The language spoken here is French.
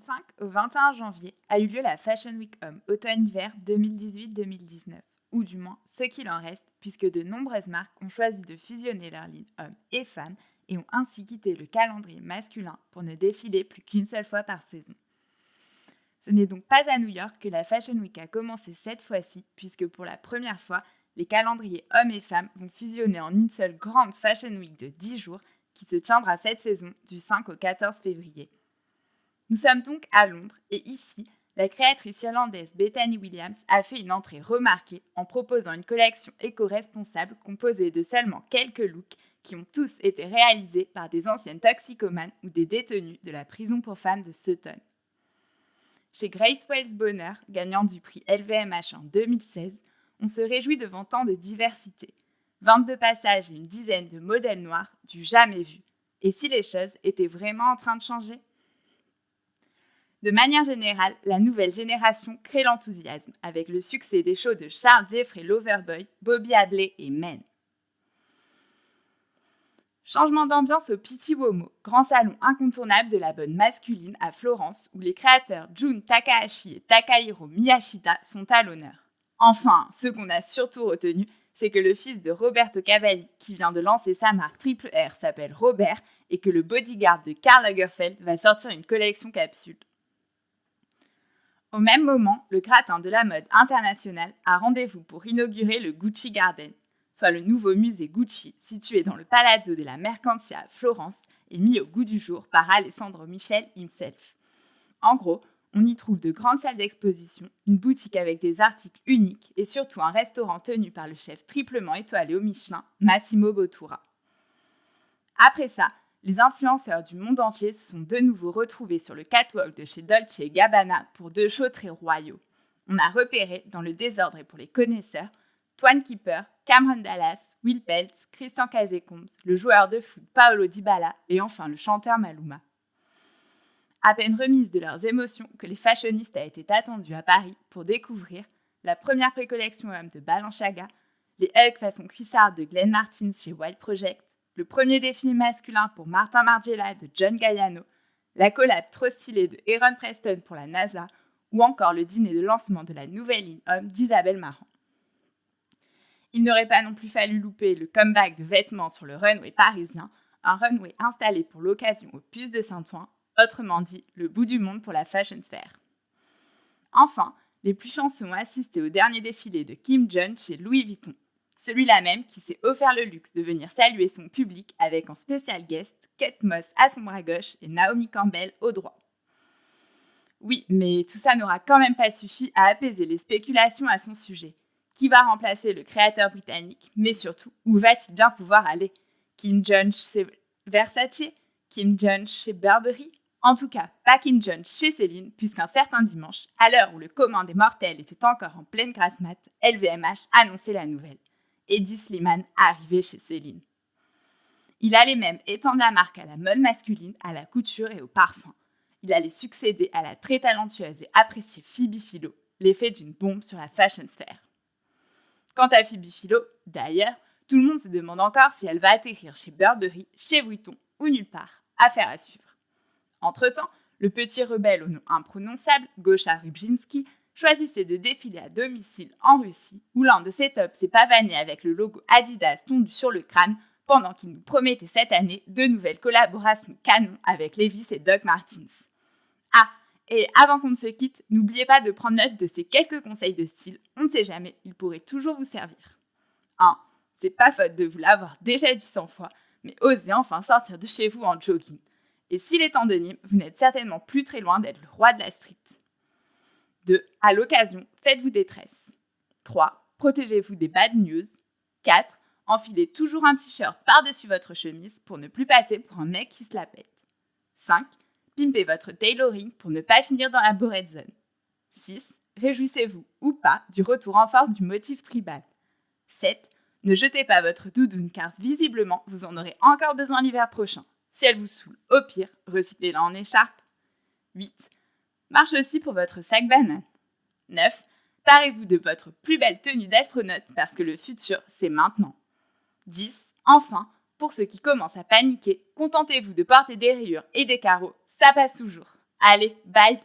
5 au 21 janvier a eu lieu la Fashion Week Homme automne-hiver 2018-2019, ou du moins ce qu'il en reste, puisque de nombreuses marques ont choisi de fusionner leurs lignes hommes et femmes et ont ainsi quitté le calendrier masculin pour ne défiler plus qu'une seule fois par saison. Ce n'est donc pas à New York que la Fashion Week a commencé cette fois-ci, puisque pour la première fois, les calendriers hommes et femmes vont fusionner en une seule grande Fashion Week de 10 jours qui se tiendra cette saison du 5 au 14 février. Nous sommes donc à Londres et ici, la créatrice irlandaise Bethany Williams a fait une entrée remarquée en proposant une collection éco-responsable composée de seulement quelques looks qui ont tous été réalisés par des anciennes toxicomanes ou des détenus de la prison pour femmes de Sutton. Chez Grace Wells Bonheur, gagnante du prix LVMH en 2016, on se réjouit devant tant de diversité. 22 passages et une dizaine de modèles noirs du jamais vu. Et si les choses étaient vraiment en train de changer ? De manière générale, la nouvelle génération crée l'enthousiasme avec le succès des shows de Charles Jeffrey Loverboy, Bobby Abley et Men. Changement d'ambiance au Pitti Uomo, grand salon incontournable de la mode masculine à Florence, où les créateurs Jun Takahashi et Takahiro Miyashita sont à l'honneur. Enfin, ce qu'on a surtout retenu, c'est que le fils de Roberto Cavalli, qui vient de lancer sa marque Triple R, s'appelle Robert, et que le bodyguard de Karl Lagerfeld va sortir une collection capsule. Au même moment, le gratin de la mode internationale a rendez-vous pour inaugurer le Gucci Garden, soit le nouveau musée Gucci situé dans le Palazzo della Mercanzia à Florence et mis au goût du jour par Alessandro Michel himself. En gros, on y trouve de grandes salles d'exposition, une boutique avec des articles uniques et surtout un restaurant tenu par le chef triplement étoilé au Michelin, Massimo Bottura. Après ça, les influenceurs du monde entier se sont de nouveau retrouvés sur le catwalk de chez Dolce & Gabbana pour 2 shows très royaux. On a repéré, dans le désordre et pour les connaisseurs, Twan Keeper, Cameron Dallas, Will Peltz, Christian Cazecombs, le joueur de foot Paolo Dybala et enfin le chanteur Maluma. À peine remises de leurs émotions que les fashionistes a été attendus à Paris pour découvrir la première précollection homme de Balenciaga, les Hulk façon cuissard de Glenn Martins chez White Project, le premier défilé masculin pour Martin Margiela de John Galliano, la collab trop stylée de Aaron Preston pour la NASA ou encore le dîner de lancement de la nouvelle ligne homme d'Isabelle Marant. Il n'aurait pas non plus fallu louper le comeback de vêtements sur le runway parisien, un runway installé pour l'occasion aux Puces de Saint-Ouen, autrement dit le bout du monde pour la fashion sphère. Enfin, les plus chanceux ont assisté au dernier défilé de Kim Jong chez Louis Vuitton, celui-là même qui s'est offert le luxe de venir saluer son public avec en spécial guest Kate Moss à son bras gauche et Naomi Campbell au droit. Oui, mais tout ça n'aura quand même pas suffi à apaiser les spéculations à son sujet. Qui va remplacer le créateur britannique, mais surtout, où va-t-il bien pouvoir aller ? Kim Jong chez Versace ? Kim Jong chez Burberry ? En tout cas, pas Kim Jong chez Céline, puisqu'un certain dimanche, à l'heure où le commun des mortels était encore en pleine grasse mat, LVMH annonçait la nouvelle. Eddie Slimane arrivait chez Céline. Il allait même étendre la marque à la mode masculine, à la couture et au parfum. Il allait succéder à la très talentueuse et appréciée Phoebe Philo, l'effet d'une bombe sur la fashion sphère. Quant à Phoebe Philo, d'ailleurs, tout le monde se demande encore si elle va atterrir chez Burberry, chez Vuitton ou nulle part. Affaire à suivre. Entre-temps, le petit rebelle au nom imprononçable, Gosha Rubinski, choisissait de défiler à domicile en Russie, où l'un de ses tops s'est pavané avec le logo Adidas tondu sur le crâne, pendant qu'il nous promettait cette année de nouvelles collaborations canon avec Levi's et Doc Martens. Ah, et avant qu'on ne se quitte, n'oubliez pas de prendre note de ces quelques conseils de style, on ne sait jamais, ils pourraient toujours vous servir. 1. C'est pas faute de vous l'avoir déjà dit 100 fois, mais osez enfin sortir de chez vous en jogging. Et s'il est temps de Nîmes, vous n'êtes certainement plus très loin d'être le roi de la street. 2. À l'occasion, faites-vous des tresses. 3. Protégez-vous des bad news. 4. Enfilez toujours un t-shirt par-dessus votre chemise pour ne plus passer pour un mec qui se la pète. 5. Pimpez votre tailoring pour ne pas finir dans la bourrette zone. 6. Réjouissez-vous ou pas du retour en force du motif tribal. 7. Ne jetez pas votre doudoune car visiblement vous en aurez encore besoin l'hiver prochain. Si elle vous saoule, au pire, recyclez-la en écharpe. 8. Marche aussi pour votre sac banane. 9. Parez-vous de votre plus belle tenue d'astronaute parce que le futur, c'est maintenant. 10. Enfin, pour ceux qui commencent à paniquer, contentez-vous de porter des rayures et des carreaux, ça passe toujours. Allez, bye!